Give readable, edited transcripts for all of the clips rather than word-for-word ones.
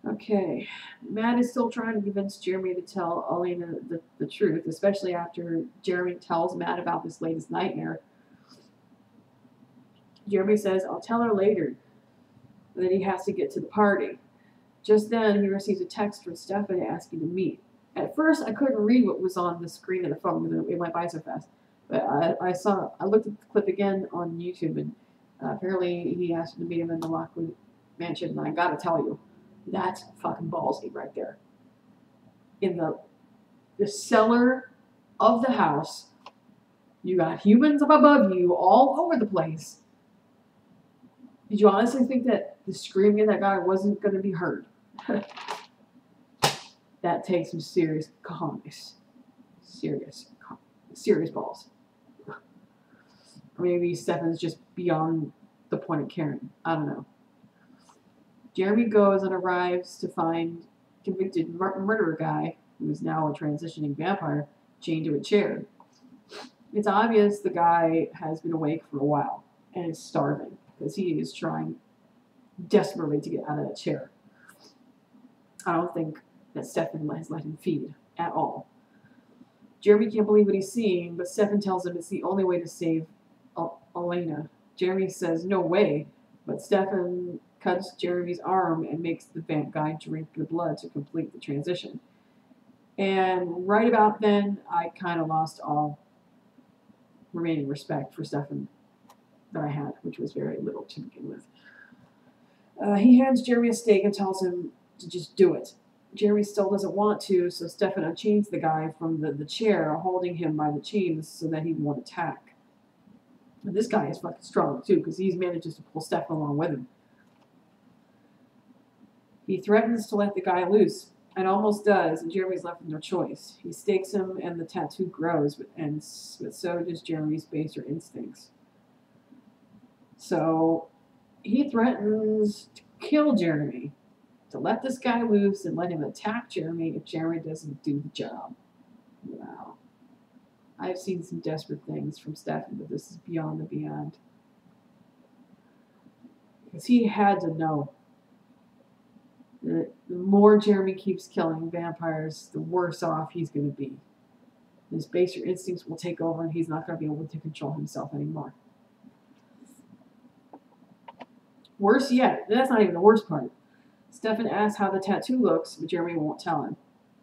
Okay, Matt is still trying to convince Jeremy to tell Elena the truth, especially after Jeremy tells Matt about this latest nightmare. Jeremy says, I'll tell her later, and then he has to get to the party. Just then, he receives a text from Stephanie asking to meet. At first, I couldn't read what was on the screen of the phone because it went by so fast. But I looked at the clip again on YouTube, and apparently he asked him to meet him in the Lockwood mansion. And I gotta tell you, that's fucking ballsy right there. In the cellar of the house, you got humans up above you all over the place. Did you honestly think that the screaming of that guy wasn't going to be heard? That takes some serious cojones. Serious balls. Or maybe Stefan's just beyond the point of caring. I don't know. Jeremy goes and arrives to find convicted murderer guy, who is now a transitioning vampire, chained to a chair. It's obvious the guy has been awake for a while and is starving because he is trying desperately to get out of that chair. I don't think that Stefan has let him feed at all. Jeremy can't believe what he's seeing, but Stefan tells him it's the only way to save Elena. Jeremy says no way, but Stefan cuts Jeremy's arm and makes the vamp guy drink the blood to complete the transition. And right about then, I kind of lost all remaining respect for Stefan that I had, which was very little to begin with. He hands Jeremy a steak and tells him to just do it. Jeremy still doesn't want to, so Stefan unchains the guy from the chair, holding him by the chains so that he won't attack. And this guy is fucking strong too, because he manages to pull Stefan along with him. He threatens to let the guy loose, and almost does, and Jeremy's left with no choice. He stakes him, and the tattoo grows, but so does Jeremy's baser instincts. So he threatens to kill Jeremy, to let this guy loose and let him attack Jeremy if Jeremy doesn't do the job. Wow. I've seen some desperate things from Stefan, but this is beyond the beyond. Because he had to know that the more Jeremy keeps killing vampires, the worse off he's going to be. His baser instincts will take over and he's not going to be able to control himself anymore. Worse yet, that's not even the worst part. Stefan asks how the tattoo looks, but Jeremy won't tell him.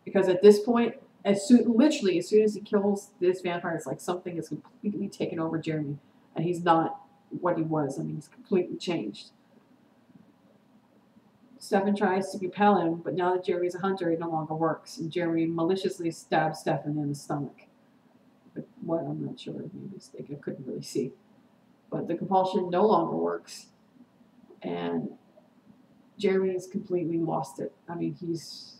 Because at this point, literally as soon as he kills this vampire, it's like something is completely taken over Jeremy. And he's not what he was. I mean, he's completely changed. Stefan tries to compel him, but now that Jeremy's a hunter, it no longer works. And Jeremy maliciously stabs Stefan in the stomach. But what? I'm not sure. Maybe I couldn't really see. But the compulsion no longer works. And Jeremy's completely lost it. I mean, he's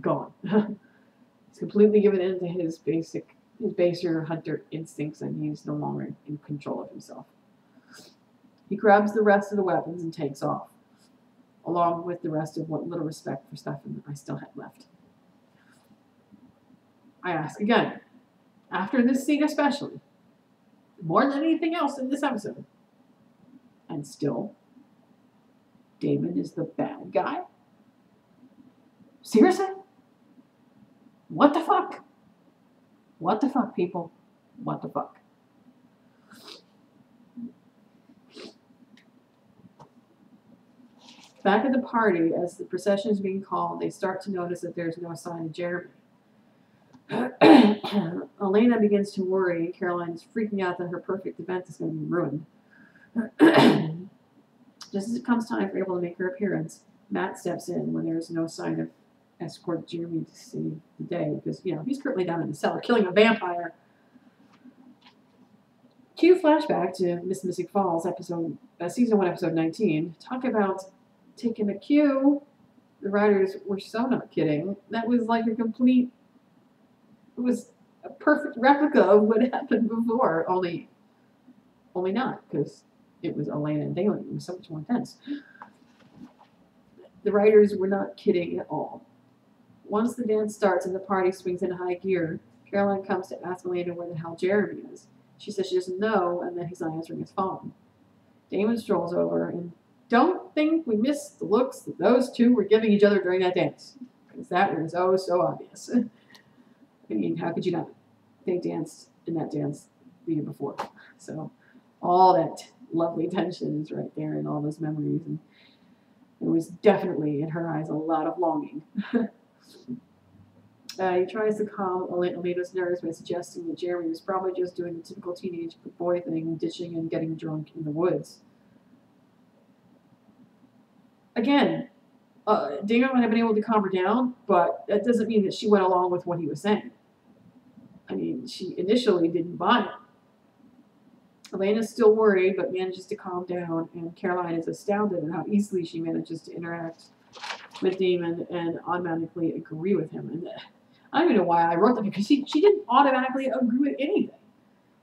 gone. He's completely given in to his baser hunter instincts, and he's no longer in control of himself. He grabs the rest of the weapons and takes off, along with the rest of what little respect for Stefan I still had left. I ask again, after this scene especially, more than anything else in this episode, and still, Damon is the bad guy? Seriously? What the fuck? What the fuck, people? What the fuck? Back at the party, as the procession is being called, they start to notice that there's no sign of Jeremy. Elena begins to worry, and Caroline is freaking out that her perfect event is going to be ruined. Just as it comes time for April to make her appearance, Matt steps in when there is no sign of escort Jeremy to save the day, because, he's currently down in the cellar killing a vampire. Cue flashback to Miss Mystic Falls, season 1, episode 19. Talk about taking a cue. The writers were so not kidding. That was like it was a perfect replica of what happened before, only not, because it was Elena and Damon. It was so much more intense. The writers were not kidding at all. Once the dance starts and the party swings into high gear, Caroline comes to ask Elena where the hell Jeremy is. She says she doesn't know and that he's not answering his phone. Damon strolls over and don't don't think we missed the looks that those two were giving each other during that dance. Because that was oh so obvious. I mean, how could you not? They danced in that dance the year before. So all that lovely tension is right there and all those memories. And there was definitely, in her eyes, a lot of longing. He tries to calm Elena's nerves by suggesting that Jeremy was probably just doing the typical teenage boy thing, ditching and getting drunk in the woods. Again, Dana might have been able to calm her down, but that doesn't mean that she went along with what he was saying. I mean, she initially didn't buy it. Elena's still worried, but manages to calm down, and Caroline is astounded at how easily she manages to interact with Damon and automatically agree with him. And I don't even know why I wrote that, because she didn't automatically agree with anything.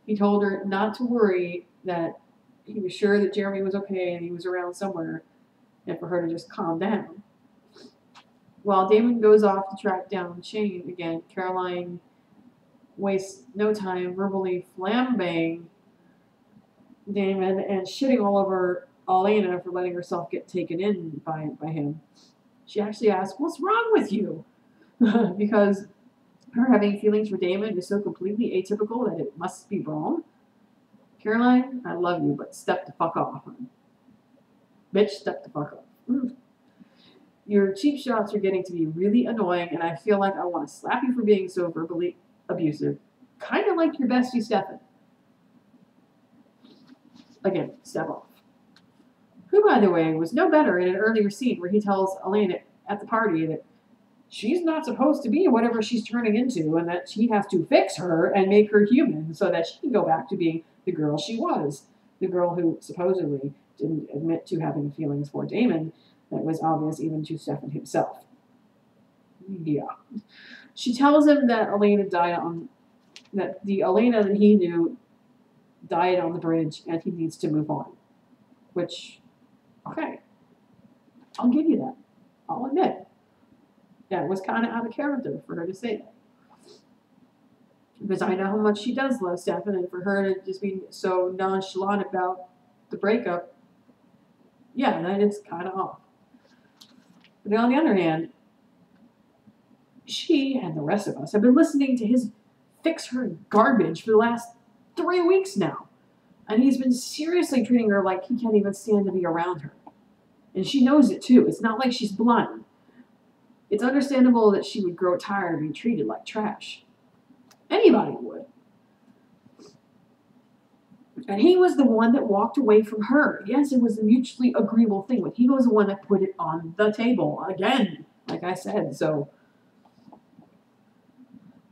He told her not to worry, that he was sure that Jeremy was okay and he was around somewhere, and for her to just calm down. While Damon goes off to track down Shane again, Caroline wastes no time verbally flambéing Damon and shitting all over Elena for letting herself get taken in by him. She actually asks, "What's wrong with you?" Because her having feelings for Damon is so completely atypical that it must be wrong. Caroline, I love you, but step the fuck off. Bitch, step the fuck off. Your cheap shots are getting to be really annoying, and I feel like I want to slap you for being so verbally abusive. Kind of like your bestie, Stefan. Again, step off. Who, by the way, was no better in an earlier scene where he tells Elena at the party that she's not supposed to be whatever she's turning into, and that he has to fix her and make her human so that she can go back to being the girl she was. The girl who supposedly didn't admit to having feelings for Damon that was obvious even to Stefan himself. Yeah. She tells him that the Elena that he knew died on the bridge and he needs to move on. Which, okay, I'll give you that. I'll admit. That was kind of out of character for her to say that. Because I know how much she does love Stefan, and for her to just be so nonchalant about the breakup, yeah, that is kind of off. But on the other hand, she and the rest of us have been listening to his fix her garbage for the last 3 weeks now. And he's been seriously treating her like he can't even stand to be around her. And she knows it too. It's not like she's blind. It's understandable that she would grow tired of being treated like trash. Anybody would. And he was the one that walked away from her. Yes, it was a mutually agreeable thing, but he was the one that put it on the table again, like I said. So,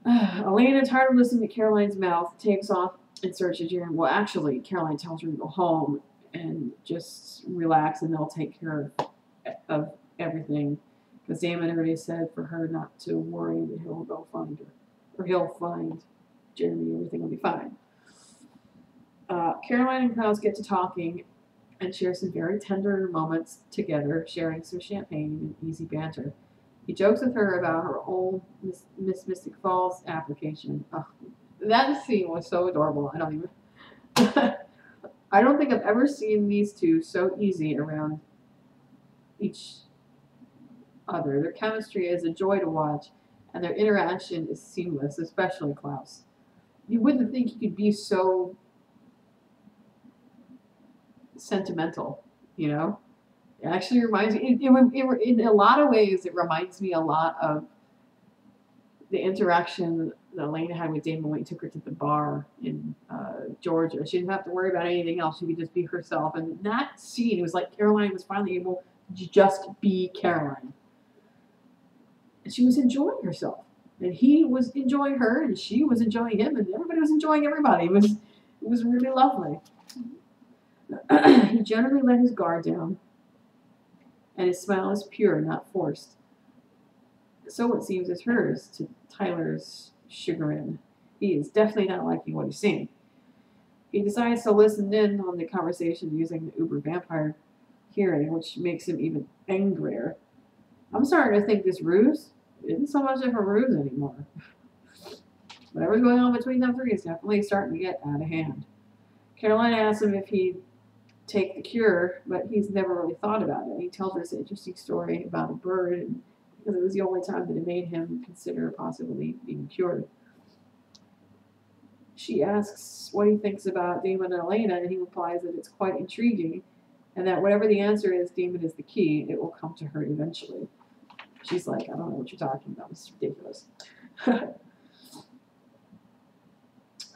Elena, tired of listening to Caroline's mouth, takes off in search of Jeremy. Well, actually, Caroline tells her to go home and just relax, and they'll take care of everything. Because Damon already said for her not to worry, that he'll go find her. Or he'll find Jeremy, everything will be fine. Caroline and Klaus get to talking and share some very tender moments together, sharing some champagne and easy banter. He jokes with her about her old Miss Mystic Falls application. Oh, that scene was so adorable. I don't think I've ever seen these two so easy around each other. Their chemistry is a joy to watch, and their interaction is seamless, especially Klaus. You wouldn't think he could be so sentimental, you know? It actually reminds me, in a lot of ways, it reminds me a lot of the interaction that Elena had with Damon when he took her to the bar in Georgia. She didn't have to worry about anything else. She could just be herself. And that scene, it was like Caroline was finally able to just be Caroline. And she was enjoying herself. And he was enjoying her, and she was enjoying him, and everybody was enjoying everybody. It was really lovely. He generally let his guard down, and his smile is pure, not forced. So it seems is hers, to Tyler's chagrin. He is definitely not liking what he's seeing. He decides to listen in on the conversation using the Uber vampire hearing, which makes him even angrier. I'm starting to think this ruse isn't so much of a ruse anymore. Whatever's going on between them three is definitely starting to get out of hand. Caroline asks him if he take the cure, but he's never really thought about it. He tells her this interesting story about a bird, because it was the only time that it made him consider possibly being cured. She asks what he thinks about Damon and Elena, and he replies that it's quite intriguing, and that whatever the answer is, Damon is the key. It will come to her eventually. She's like, I don't know what you're talking about. It's ridiculous.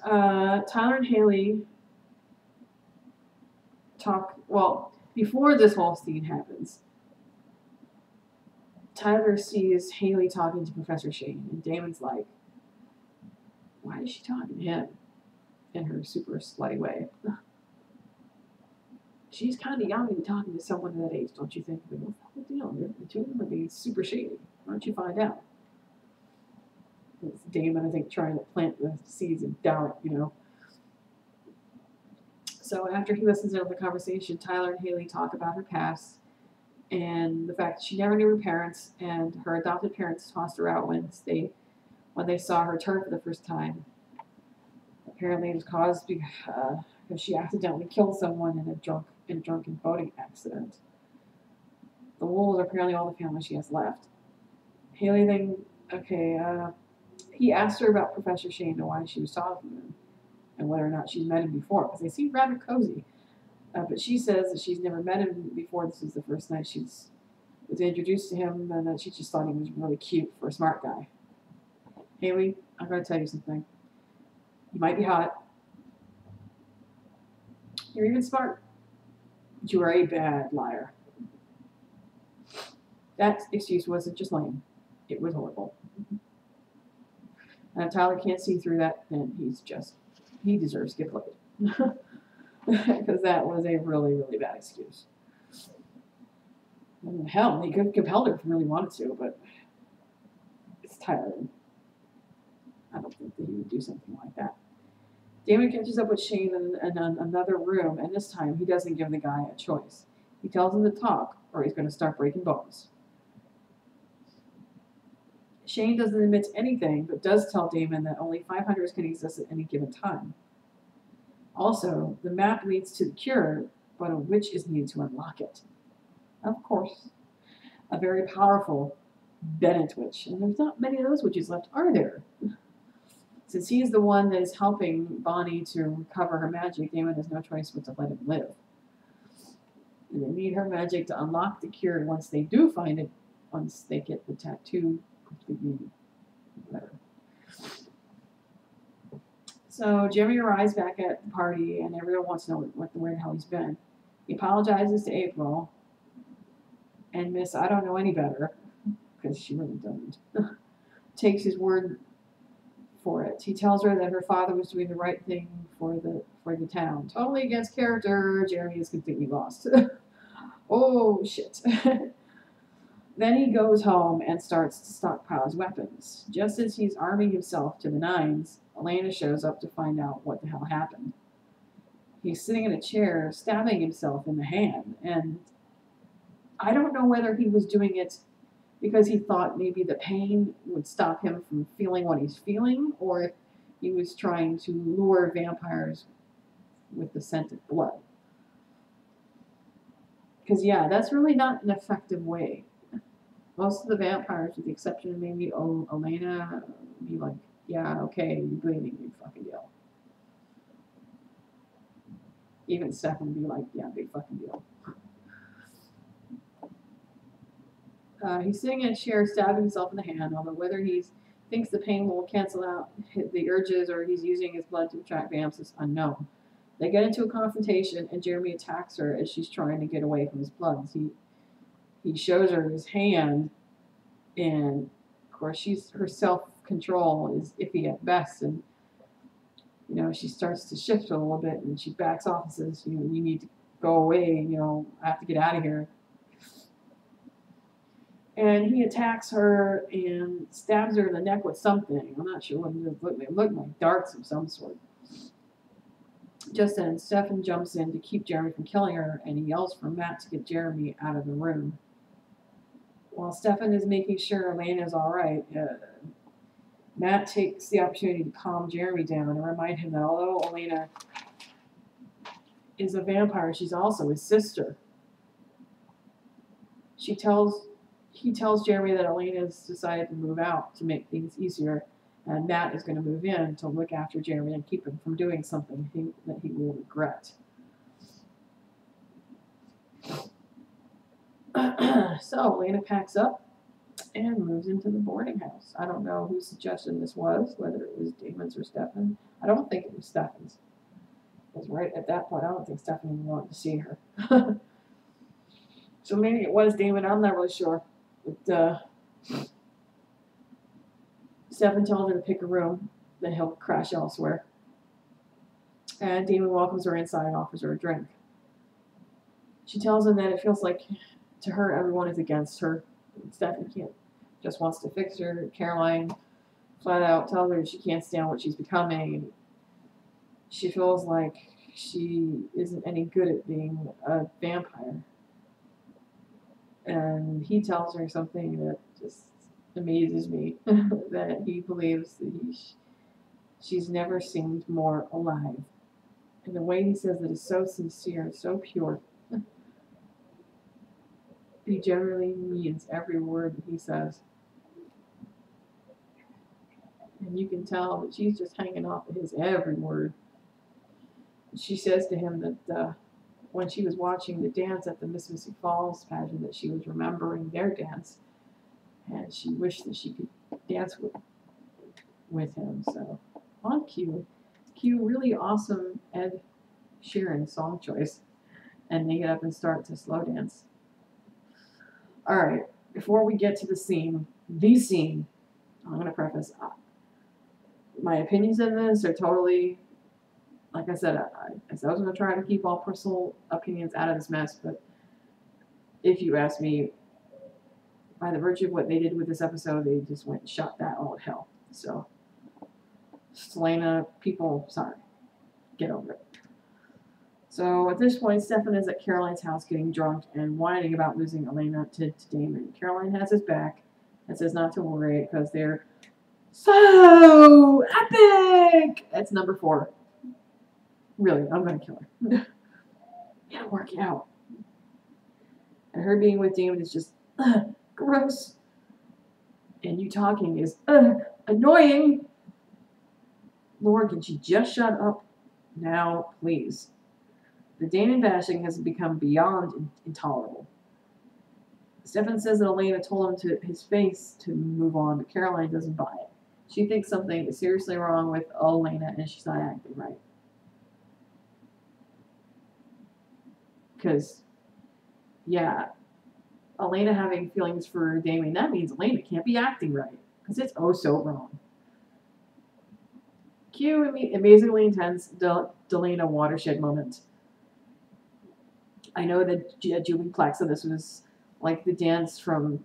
Tyler and Haley talk. Well, before this whole scene happens, Tyler sees Haley talking to Professor Shane, and Damon's like, why is she talking to him in her super slutty way? She's kind of young to be talking to someone that age, don't you think? But what's the whole deal? The two of them are being super shady. Why don't you find out? It's Damon, I think, trying to plant the seeds of doubt, you know. So after he listens to the conversation, Tyler and Haley talk about her past and the fact that she never knew her parents, and her adopted parents tossed her out when they saw her turn for the first time. Apparently, it was caused because she accidentally killed someone in a drunken boating accident. The wolves are apparently all the family she has left. Haley then, he asked her about Professor Shane and why she was talking to him, and whether or not she's met him before, because they seem rather cozy. But she says that she's never met him before. This was the first night she was introduced to him, and that she just thought he was really cute for a smart guy. Haley, I'm going to tell you something. You might be hot. You're even smart. But you are a bad liar. That excuse wasn't just lame. It was horrible. And if Tyler can't see through that, then he deserves to get played. Because that was a really, really bad excuse. And hell, he could have compelled her if he really wanted to, but it's Tyler. I don't think that he would do something like that. Damon catches up with Shane in another room, and this time he doesn't give the guy a choice. He tells him to talk, or he's going to start breaking bones. Shane doesn't admit to anything, but does tell Damon that only 5 hunters can exist at any given time. Also, the map leads to the cure, but a witch is needed to unlock it. Of course, a very powerful Bennett witch, and there's not many of those witches left, are there? Since he is the one that is helping Bonnie to recover her magic, Damon has no choice but to let him live. And they need her magic to unlock the cure once they do find it, once they get the tattoo completely better. So Jimmy arrives back at the party, and everyone wants to know where the hell he's been. He apologizes to April, and Miss I don't know any better, because she really doesn't, takes his word for it. He tells her that her father was doing the right thing for the town. Totally against character, Jeremy is completely lost. Oh, shit. Then he goes home and starts to stockpile his weapons. Just as he's arming himself to the nines, Elena shows up to find out what the hell happened. He's sitting in a chair, stabbing himself in the hand, and I don't know whether he was doing it because he thought maybe the pain would stop him from feeling what he's feeling, or if he was trying to lure vampires with the scent of blood. Because, yeah, that's really not an effective way. Most of the vampires, with the exception of maybe Elena, be like, yeah, okay, you're bleeding, big fucking deal. Even Stefan would be like, yeah, big fucking deal. He's sitting in a chair, stabbing himself in the hand, although whether he thinks the pain will cancel out the urges or he's using his blood to attract vamps is unknown. They get into a confrontation, and Jeremy attacks her as she's trying to get away from his blood. He shows her his hand, and of course her self-control is iffy at best, and she starts to shift a little bit, and she backs off and says, you need to go away, I have to get out of here. And he attacks her and stabs her in the neck with something. I'm not sure what it looked like darts of some sort. Just then, Stefan jumps in to keep Jeremy from killing her, and he yells for Matt to get Jeremy out of the room. While Stefan is making sure Elena is all right, Matt takes the opportunity to calm Jeremy down and remind him that although Elena is a vampire. She's also his sister. He tells Jeremy that Elena's decided to move out to make things easier, and Matt is going to move in to look after Jeremy and keep him from doing something that he will regret. So Elena packs up and moves into the boarding house. I don't know whose suggestion this was, whether it was Damon's or Stefan. I don't think it was Stefan's. Because right at that point, I don't think Stefan even wanted to see her. So maybe it was Damon. I'm not really sure. But Stefan tells her to pick a room, then he'll crash elsewhere. And Damon welcomes her inside and offers her a drink. She tells him that it feels like, to her, everyone is against her. Stefan just wants to fix her. Caroline flat out tells her she can't stand what she's becoming. She feels like she isn't any good at being a vampire. And he tells her something that just amazes me, that he believes that she's never seemed more alive. And the way he says it is so sincere, so pure. He generally means every word that he says. And you can tell that she's just hanging off of his every word. She says to him that when she was watching the dance at the Mississippi Falls pageant, that she was remembering their dance, and she wished that she could dance with him. So on cue, really awesome Ed Sheeran song choice, and they get up and start to slow dance. All right, before we get to the scene, I'm going to preface my opinions in this are totally, like I said, I was going to try to keep all personal opinions out of this mess, but if you ask me, by the virtue of what they did with this episode, they just went and shot that all to hell. So, Selena, people, sorry. Get over it. So, at this point, Stefan is at Caroline's house getting drunk and whining about losing Elena to Damon. Caroline has his back and says not to worry because they're so epic! That's number 4. Really, I'm going to kill her. Yeah, work it out. And her being with Damon is just gross. And you talking is annoying. Lord, can she just shut up now, please? The Damon bashing has become beyond intolerable. Stefan says that Elena told him to his face to move on, but Caroline doesn't buy it. She thinks something is seriously wrong with Elena and she's not acting right. Because, yeah, Elena having feelings for Damon, that means Elena can't be acting right. Because it's oh so wrong. Cue amazingly intense Delana watershed moment. I know that Julie Plex said this was like the dance from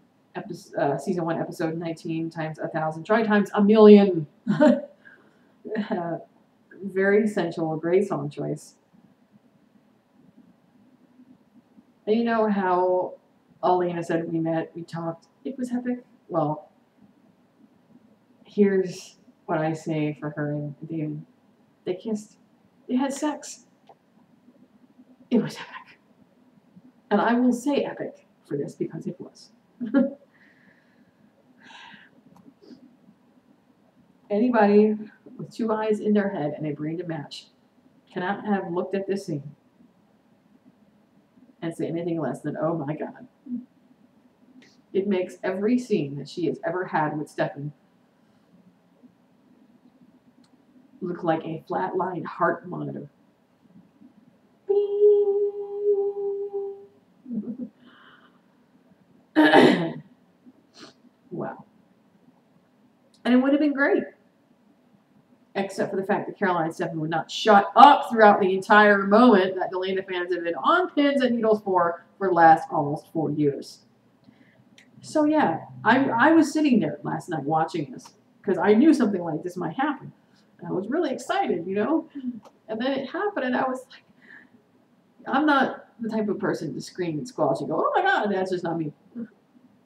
season 1, episode 19 times 1,000. Try times a million. Very sensual, great song choice. And you know how Elena said we met, we talked, it was epic? Well, here's what I say for her and Damon. They kissed. They had sex. It was epic. And I will say epic for this because it was. Anybody with 2 eyes in their head and a brain to match cannot have looked at this scene and say anything less than, oh my God. It makes every scene that she has ever had with Stefan look like a flatline heart monitor. Wow. And it would have been great. Except for the fact that Caroline and Stefan would not shut up throughout the entire moment that Delana fans have been on pins and needles for the last almost 4 years. So yeah, I was sitting there last night watching this because I knew something like this might happen. And I was really excited, you know? And then it happened and I was like, I'm not the type of person to scream and squelch and go, oh my God, that's just not me.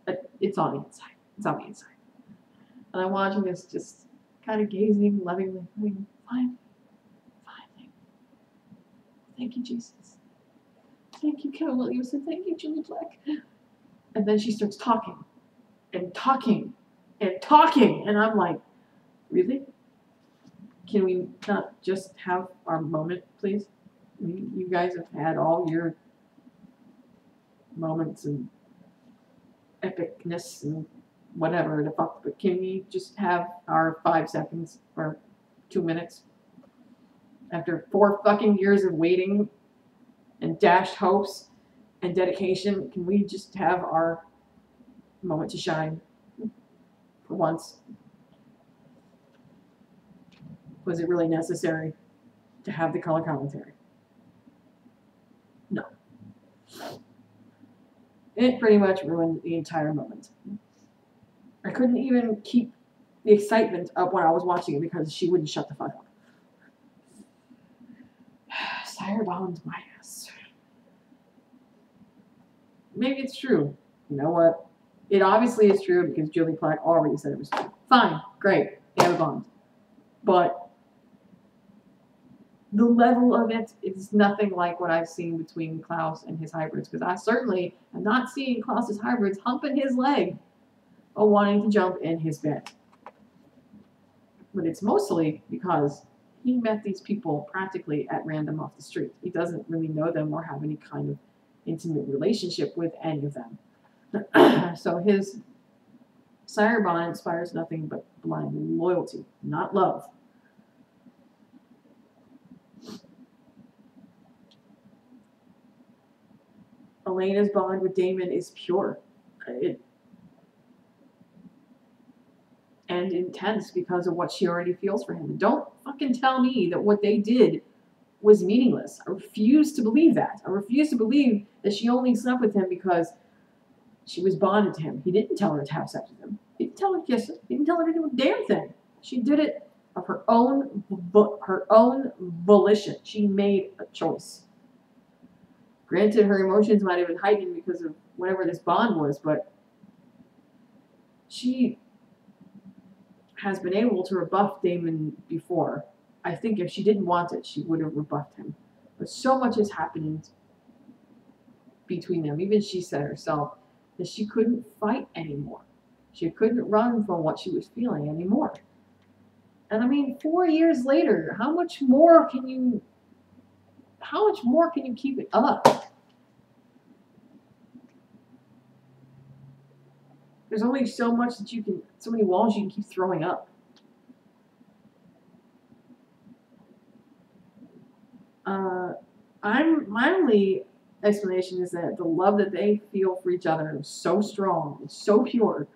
But it's on the inside. It's on the inside. And I'm watching this just kind of gazing lovingly, fine. Thank you, Jesus. thank you, Kevin Williamson. Thank you, Julie Black. And then she starts talking and talking and talking. And I'm like, really? Can we not just have our moment, please? I mean, you guys have had all your moments and epicness and whatever the fuck, but can we just have our 5 seconds or 2 minutes? After 4 fucking years of waiting and dashed hopes and dedication, can we just have our moment to shine for once? Was it really necessary to have the color commentary? No. It pretty much ruined the entire moment. I couldn't even keep the excitement up when I was watching it because she wouldn't shut the fuck up. Sire bombed my ass. Maybe it's true. You know what? It obviously is true because Julie Platt already said it was true. Fine, great, they have a bond. But the level of it is nothing like what I've seen between Klaus and his hybrids, because I certainly am not seeing Klaus's hybrids humping his leg or wanting to jump in his bed. But it's mostly because he met these people practically at random off the street. He doesn't really know them or have any kind of intimate relationship with any of them. So his sire bond inspires nothing but blind loyalty, not love. Elena's bond with Damon is pure and intense because of what she already feels for him. And don't fucking tell me that what they did was meaningless. I refuse to believe that. I refuse to believe that she only slept with him because she was bonded to him. He didn't tell her to have sex with him. He didn't tell her to kiss him. He didn't tell her to do a damn thing. She did it of her own volition. She made a choice. Granted, her emotions might have been heightened because of whatever this bond was, but she has been able to rebuff Damon before. I think if she didn't want it, she would have rebuffed him. But so much has happened between them. Even she said herself that she couldn't fight anymore. She couldn't run from what she was feeling anymore. And I mean, 4 years later, how much more can you keep it up? There's only so much that you can, so many walls you can keep throwing up. My only explanation is that the love that they feel for each other is so strong, it's so pure,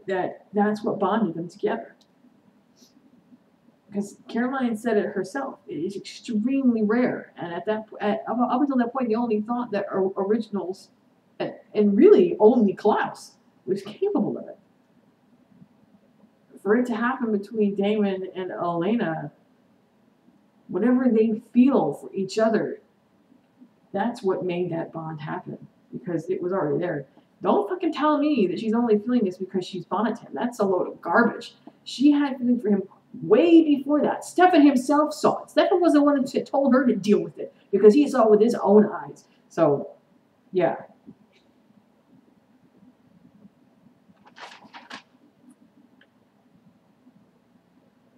that's what bonded them together. Because Caroline said it herself, it is extremely rare, and up until that point, they only thought that originals, and really only Klaus, was capable of it. For it to happen between Damon and Elena, whatever they feel for each other, that's what made that bond happen, because it was already there. Don't fucking tell me that she's only feeling this because she's bonded to him. That's a load of garbage. She had feeling for him way before that. Stefan himself saw it. Stefan was the one that told her to deal with it because he saw it with his own eyes. So, yeah.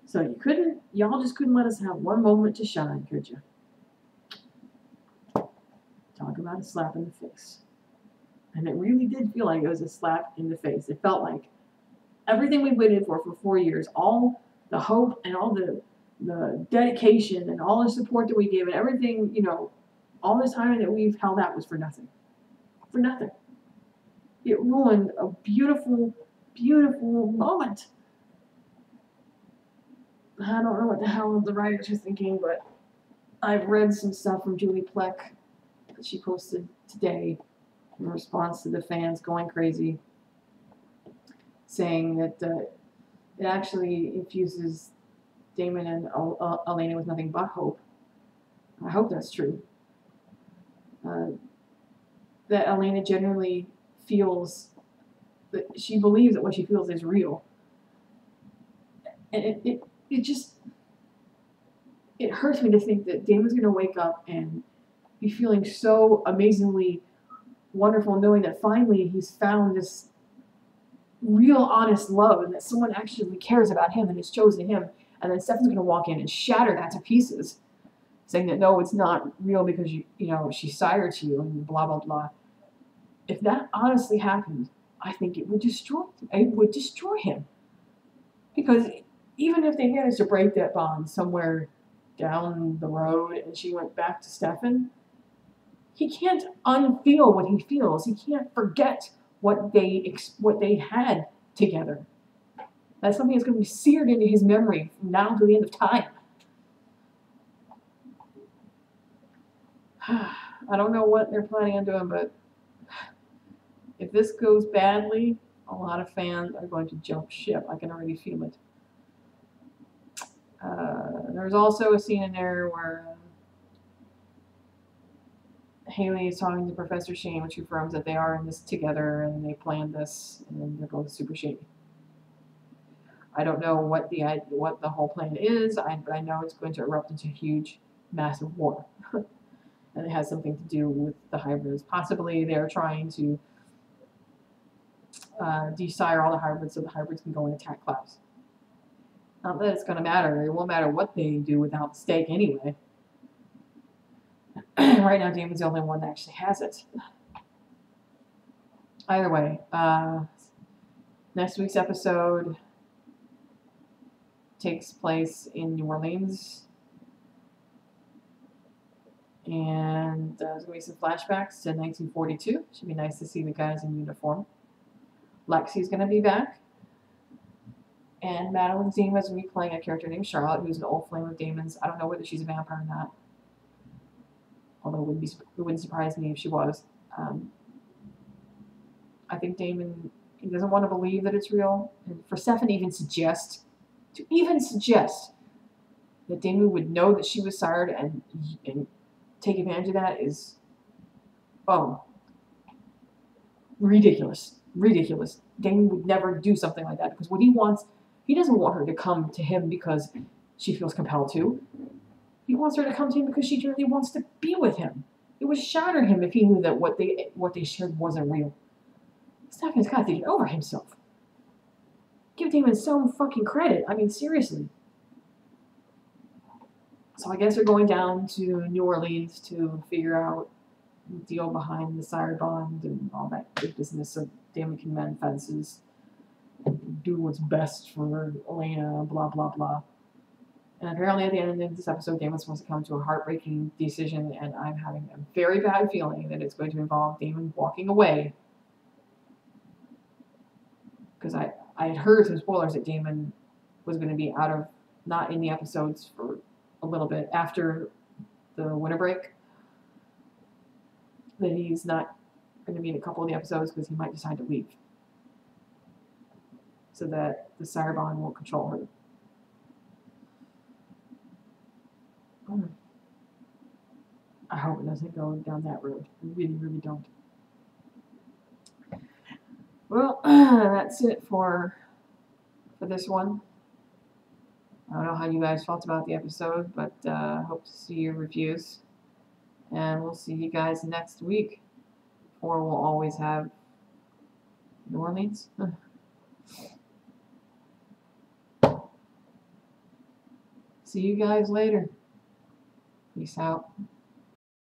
So y'all just couldn't let us have one moment to shine, could you? Talk about a slap in the face. And it really did feel like it was a slap in the face. It felt like everything we waited for 4 years, all the hope and all the dedication and all the support that we gave and everything, all the time that we've held out was for nothing. For nothing. It ruined a beautiful, beautiful moment. I don't know what the hell the writers are thinking, but I've read some stuff from Julie Pleck that she posted today in response to the fans going crazy, saying that it actually infuses Damon and Elena with nothing but hope. I hope that's true. That Elena genuinely feels that she believes that what she feels is real. And it hurts me to think that Damon's going to wake up and be feeling so amazingly wonderful knowing that finally he's found this real honest love and that someone actually cares about him and has chosen him. And then Stefan's going to walk in and shatter that to pieces, saying that no, it's not real because you know she's sire to you and blah blah blah. If that honestly happened, I think it would destroy him. Because even if they managed to break that bond somewhere down the road and she went back to Stefan, he can't unfeel what he feels. He can't forget what they had together. That's something that's going to be seared into his memory from now to the end of time. I don't know what they're planning on doing, but if this goes badly, a lot of fans are going to jump ship. I can already feel it. There's also a scene in there where Haley is talking to Professor Shane, which confirms that they are in this together and they planned this, and they're both super shady. I don't know what the whole plan is, but I know it's going to erupt into a huge, massive war. And it has something to do with the hybrids. Possibly they're trying to desire all the hybrids so the hybrids can go and attack Klaus. Not that it's going to matter. It won't matter what they do without the stake anyway. Right now, Damon's the only one that actually has it. Either way, next week's episode takes place in New Orleans. And there's going to be some flashbacks to 1942. Should be nice to see the guys in uniform. Lexi's going to be back. And Madeline Zima is going to be playing a character named Charlotte, who's an old flame of Damon's. I don't know whether she's a vampire or not. Although it wouldn't surprise me if she was. I think Damon, he doesn't want to believe that it's real. And for Stefan to even suggest that Damon would know that she was sired and take advantage of that is, ridiculous. Ridiculous. Damon would never do something like that because what he wants, he doesn't want her to come to him because she feels compelled to. He wants her to come to him because she really wants to be with him. It would shatter him if he knew that what they shared wasn't real. Stefan's got to get over himself. Give Damon some fucking credit. I mean, seriously. So I guess they're going down to New Orleans to figure out the deal behind the sire bond and all that good business so Damon can mend fences, do what's best for Elena, blah, blah, blah. And apparently at the end of this episode, Damon's supposed to come to a heartbreaking decision, and I'm having a very bad feeling that it's going to involve Damon walking away. Because I had heard some spoilers that Damon was going to be not in the episodes for a little bit after the winter break. That he's not going to be in a couple of the episodes because he might decide to leave. So that the sire bond won't control her. I hope it doesn't go down that road. I really, really don't. Well, that's it for this one. I don't know how you guys felt about the episode, but hope to see your reviews. And we'll see you guys next week. Or we'll always have New Orleans. See you guys later. Peace out.